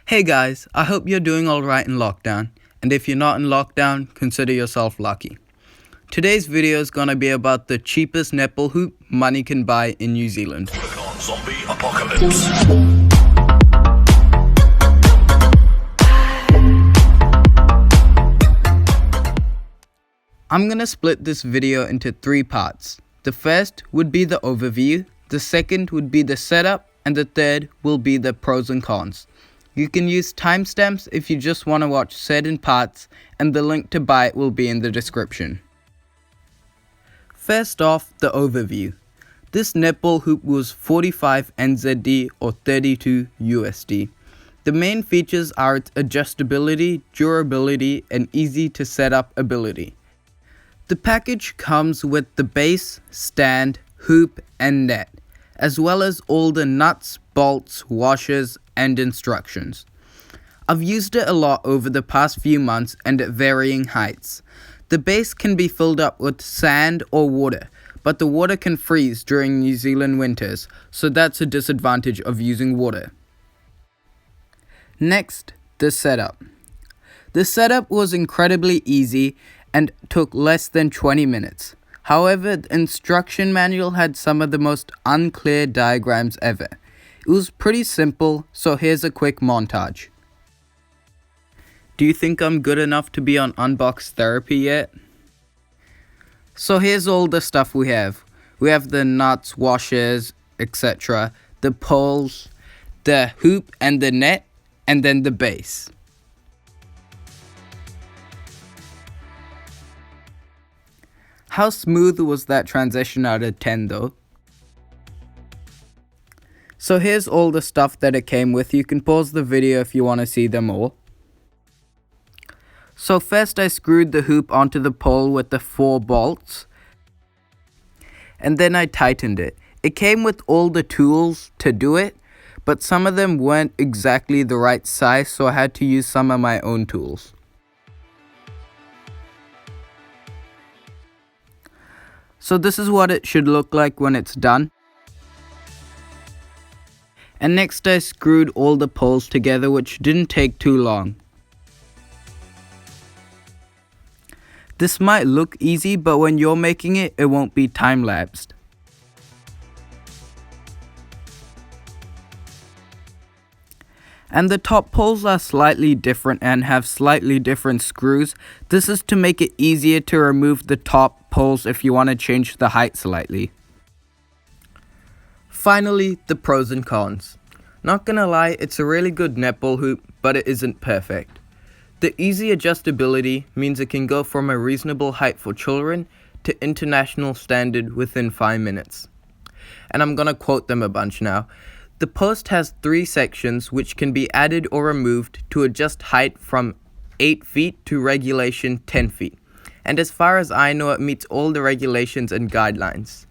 Hey guys, I hope you're doing alright in lockdown, and if you're not in lockdown, consider yourself lucky. Today's video is gonna be about the cheapest netball hoop money can buy in New Zealand. Zombie apocalypse. I'm gonna split this video into 3 parts. The first would be the overview, the second would be the setup, and the third will be the pros and cons. You can use timestamps if you just want to watch certain parts, and the link to buy it will be in the description. First off, the overview. This netball hoop was 45 NZD or 32 USD. The main features are its adjustability, durability, and easy to set up ability. The package comes with the base, stand, hoop, and net, as well as all the nuts, bolts, washers, and instructions. I've used it a lot over the past few months and at varying heights. The base can be filled up with sand or water, but the water can freeze during New Zealand winters, so that's a disadvantage of using water. Next, the setup. The setup was incredibly easy and took less than 20 minutes. However, the instruction manual had some of the most unclear diagrams ever. It was pretty simple, so here's a quick montage. Do you think I'm good enough to be on unbox therapy yet? So here's all the stuff we have. We have the nuts, washers, etc., the poles, the hoop and the net, and then the base. How smooth was that transition out of 10 though? So here's all the stuff that it came with. You can pause the video if you want to see them all. So first I screwed the hoop onto the pole with the 4 bolts. And then I tightened it. It came with all the tools to do it, but some of them weren't exactly the right size, so I had to use some of my own tools. So this is what it should look like when it's done. And next I screwed all the poles together, which didn't take too long. This might look easy, but when you're making it, it won't be time-lapsed. And the top poles are slightly different and have slightly different screws. This is to make it easier to remove the top poles if you want to change the height slightly. Finally, the pros and cons. Not gonna lie, it's a really good netball hoop, but it isn't perfect. The easy adjustability means it can go from a reasonable height for children to international standard within 5 minutes. And I'm gonna quote them a bunch now. The post has 3 sections which can be added or removed to adjust height from 8 feet to regulation 10 feet. And as far as I know, it meets all the regulations and guidelines.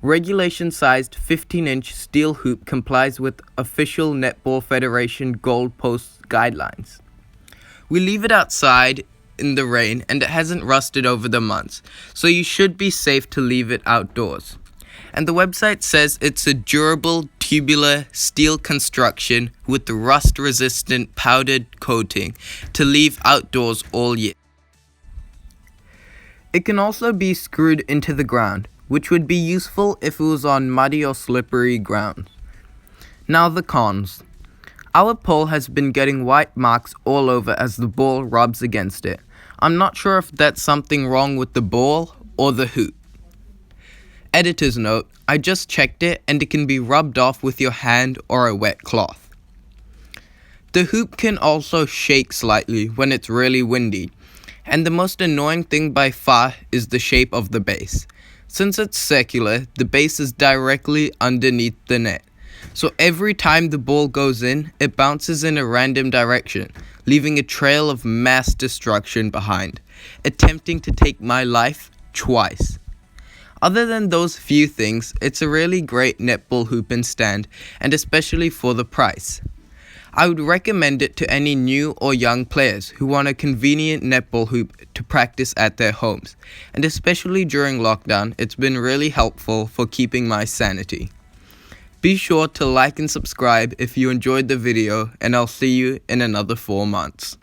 Regulation sized 15-inch steel hoop complies with official Netball Federation gold post guidelines. We leave it outside in the rain and it hasn't rusted over the months, so you should be safe to leave it outdoors. And the website says it's a durable tubular steel construction with rust-resistant powdered coating to leave outdoors all year. It can also be screwed into the ground, which would be useful if it was on muddy or slippery ground. Now the cons. Our pole has been getting white marks all over as the ball rubs against it. I'm not sure if that's something wrong with the ball or the hoop. Editor's note, I just checked it and it can be rubbed off with your hand or a wet cloth. The hoop can also shake slightly when it's really windy. And the most annoying thing by far is the shape of the base. Since it's circular, the base is directly underneath the net. So every time the ball goes in, it bounces in a random direction, leaving a trail of mass destruction behind, attempting to take my life twice. Other than those few things, it's a really great netball hoop and stand, and especially for the price. I would recommend it to any new or young players who want a convenient netball hoop to practice at their homes, and especially during lockdown, it's been really helpful for keeping my sanity. Be sure to like and subscribe if you enjoyed the video, and I'll see you in another 4 months.